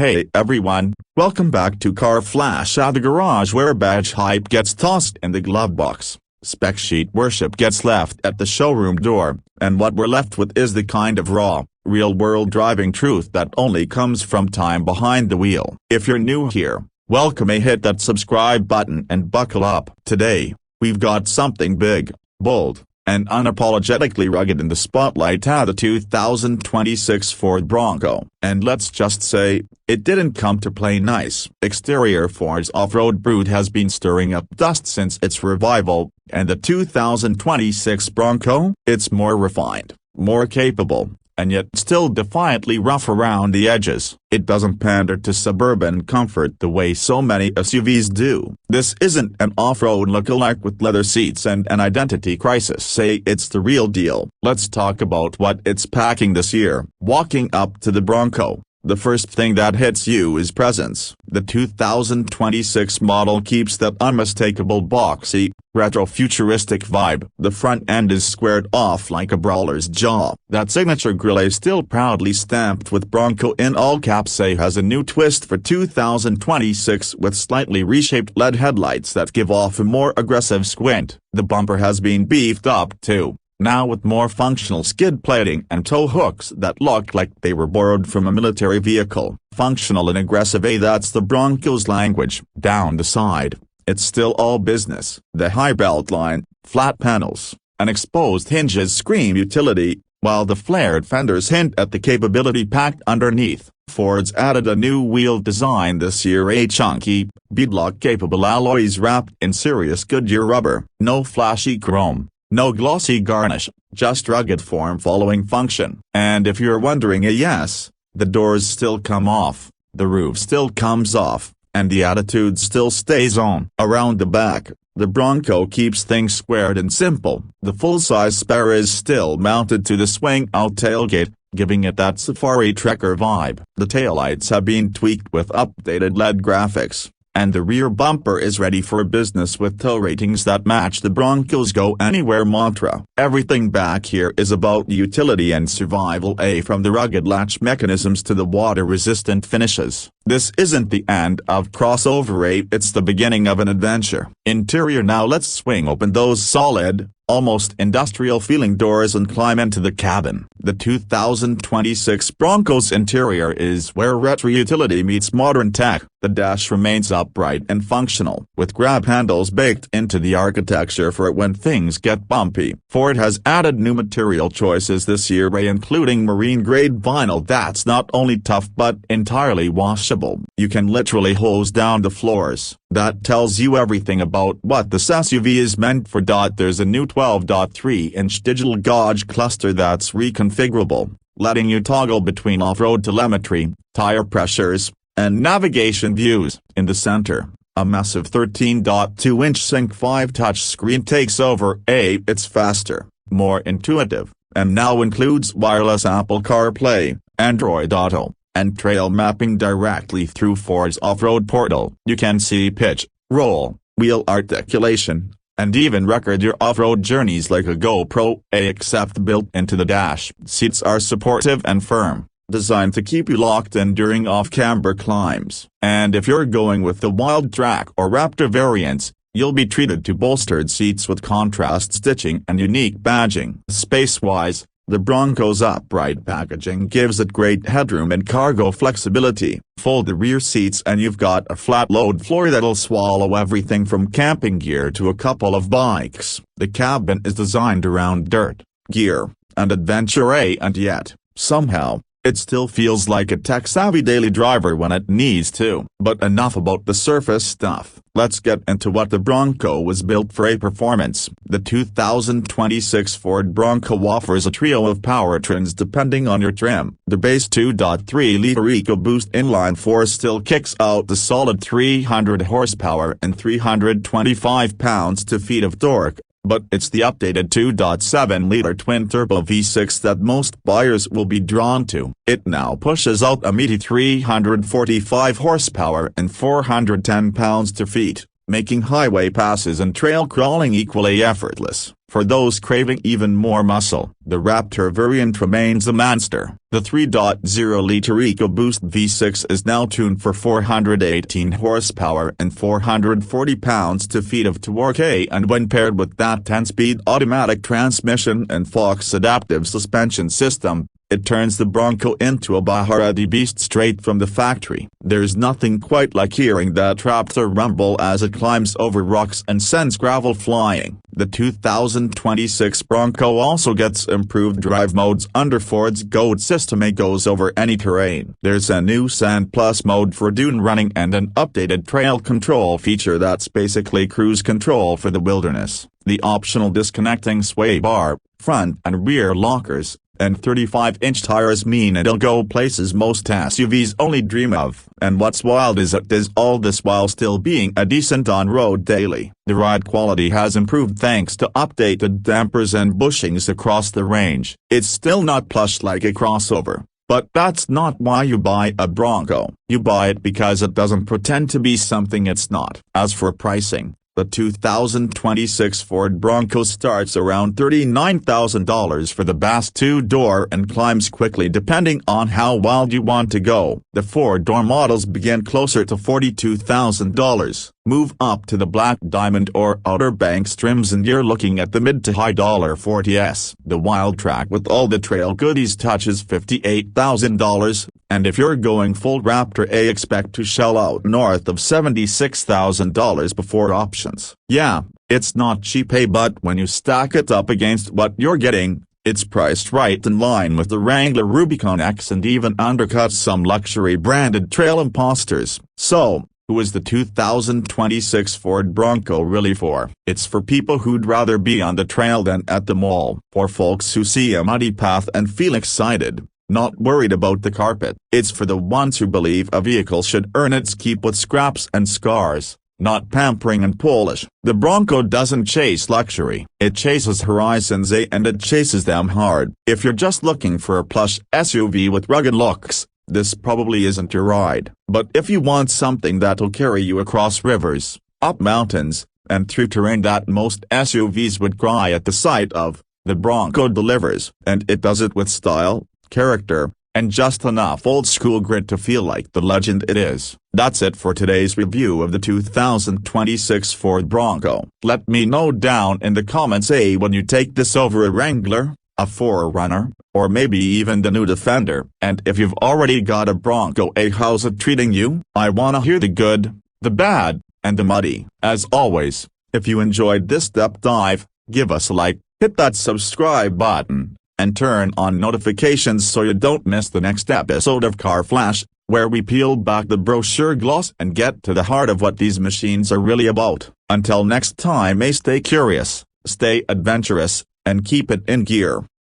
Hey everyone, welcome back to Car Flash at the garage, where badge hype gets tossed in the glove box, spec sheet worship gets left at the showroom door, and what we're left with is the kind of raw, real-world driving truth that only comes from time behind the wheel. If you're new here, welcome. Hit that subscribe button and buckle up. Today, we've got something big, bold, and unapologetically rugged in the spotlight at the 2026 Ford Bronco. And let's just say, it didn't come to play nice. Exterior Ford's off-road brood has been stirring up dust since its revival, and the 2026 Bronco? It's more refined, more capable, and yet still defiantly rough around the edges. It doesn't pander to suburban comfort the way so many SUVs do. This isn't an off-road lookalike with leather seats and an identity crisis. Say it's the real deal. Let's talk about what it's packing this year. Walking up to the Bronco, the first thing that hits you is presence. The 2026 model keeps that unmistakable boxy, retro-futuristic vibe. The front end is squared off like a brawler's jaw. That signature grille, still proudly stamped with Bronco in all caps, has a new twist for 2026 with slightly reshaped LED headlights that give off a more aggressive squint. The bumper has been beefed up too, now with more functional skid plating and tow hooks that look like they were borrowed from a military vehicle. Functional and aggressive, that's the Bronco's language. Down the side, it's still all business. The high belt line, flat panels, and exposed hinges scream utility, while the flared fenders hint at the capability packed underneath. Ford's added a new wheel design this year, a chunky, beadlock-capable alloys wrapped in serious Goodyear rubber. No flashy chrome, no glossy garnish, just rugged form-following function. And if you're wondering, yes, the doors still come off, the roof still comes off, and the attitude still stays on. Around the back, the Bronco keeps things squared and simple. The full-size spare is still mounted to the swing-out tailgate, giving it that safari trekker vibe. The taillights have been tweaked with updated LED graphics, and the rear bumper is ready for business with tow ratings that match the Bronco's Go Anywhere mantra. Everything back here is about utility and survival, from the rugged latch mechanisms to the water-resistant finishes. This isn't the end of crossover, it's the beginning of an adventure. Interior. Now let's swing open those solid, almost industrial-feeling doors and climb into the cabin. The 2026 Bronco's interior is where retro utility meets modern tech. The dash remains upright and functional, with grab handles baked into the architecture for when things get bumpy. Ford has added new material choices this year, including marine-grade vinyl that's not only tough but entirely washable. You can literally hose down the floors. That tells you everything about what this SUV is meant for. There's a new 12.3-inch digital gauge cluster that's reconfigurable, letting you toggle between off-road telemetry, tire pressures, and navigation views. In the center, a massive 13.2-inch Sync 5 touchscreen takes over. It's faster, more intuitive, and now includes wireless Apple CarPlay, Android Auto, and trail mapping directly through Ford's off-road portal. You can see pitch, roll, wheel articulation, and even record your off-road journeys like a GoPro, except built into the dash. Seats are supportive and firm, designed to keep you locked in during off-camber climbs. And if you're going with the Wildtrak or Raptor variants, you'll be treated to bolstered seats with contrast stitching and unique badging. Space-wise, the Bronco's upright packaging gives it great headroom and cargo flexibility. Fold the rear seats and you've got a flat-load floor that'll swallow everything from camping gear to a couple of bikes. The cabin is designed around dirt, gear, and adventure, and yet, somehow, it still feels like a tech-savvy daily driver when it needs to. But enough about the surface stuff. Let's get into what the Bronco was built for. Performance. The 2026 Ford Bronco offers a trio of powertrains depending on your trim. The base 2.3-liter EcoBoost inline-4 still kicks out the solid 300 horsepower and 325 pounds-feet of torque, but it's the updated 2.7-liter twin-turbo V6 that most buyers will be drawn to. It now pushes out a meaty 345 horsepower and 410 pounds-feet, making highway passes and trail crawling equally effortless. For those craving even more muscle, the Raptor variant remains a monster. The 3.0-liter EcoBoost V6 is now tuned for 418 horsepower and 440 pounds-to-feet of torque, and when paired with that 10-speed automatic transmission and Fox adaptive suspension system, it turns the Bronco into a Baharathi beast straight from the factory. There's nothing quite like hearing that Raptor rumble as it climbs over rocks and sends gravel flying. The 2026 Bronco also gets improved drive modes under Ford's GOAT system. It goes over any terrain. There's a new Sand Plus mode for dune running and an updated trail control feature that's basically cruise control for the wilderness. The optional disconnecting sway bar, front and rear lockers, and 35-inch tires mean it'll go places most SUVs only dream of. And what's wild is it does all this while still being a decent on-road daily. The ride quality has improved thanks to updated dampers and bushings across the range. It's still not plush like a crossover, but that's not why you buy a Bronco. You buy it because it doesn't pretend to be something it's not. As for pricing, the 2026 Ford Bronco starts around $39,000 for the Bass two-door and climbs quickly depending on how wild you want to go. The four-door models begin closer to $42,000, move up to the Black Diamond or Outer Banks trims, and you're looking at the mid to high $40s. The Wildtrak with all the trail goodies touches $58,000. And if you're going full Raptor, expect to shell out north of $76,000 before options. Yeah, it's not cheap, but when you stack it up against what you're getting, it's priced right in line with the Wrangler Rubicon X and even undercuts some luxury branded trail imposters. So, who is the 2026 Ford Bronco really for? It's for people who'd rather be on the trail than at the mall. For folks who see a muddy path and feel excited, not worried about the carpet. It's for the ones who believe a vehicle should earn its keep with scraps and scars, not pampering and polish. The Bronco doesn't chase luxury. It chases horizons, and it chases them hard. If you're just looking for a plush SUV with rugged looks, this probably isn't your ride. But if you want something that'll carry you across rivers, up mountains, and through terrain that most SUVs would cry at the sight of, the Bronco delivers. And it does it with style, character, and just enough old-school grit to feel like the legend it is. That's it for today's review of the 2026 Ford Bronco. Let me know down in the comments when you take this over a Wrangler, a 4Runner, or maybe even the new Defender. And if you've already got a Bronco, how's it treating you? I wanna hear the good, the bad, and the muddy. As always, if you enjoyed this deep dive, give us a like, hit that subscribe button, and turn on notifications so you don't miss the next episode of Car Flash, where we peel back the brochure gloss and get to the heart of what these machines are really about. Until next time, stay curious, stay adventurous, and keep it in gear.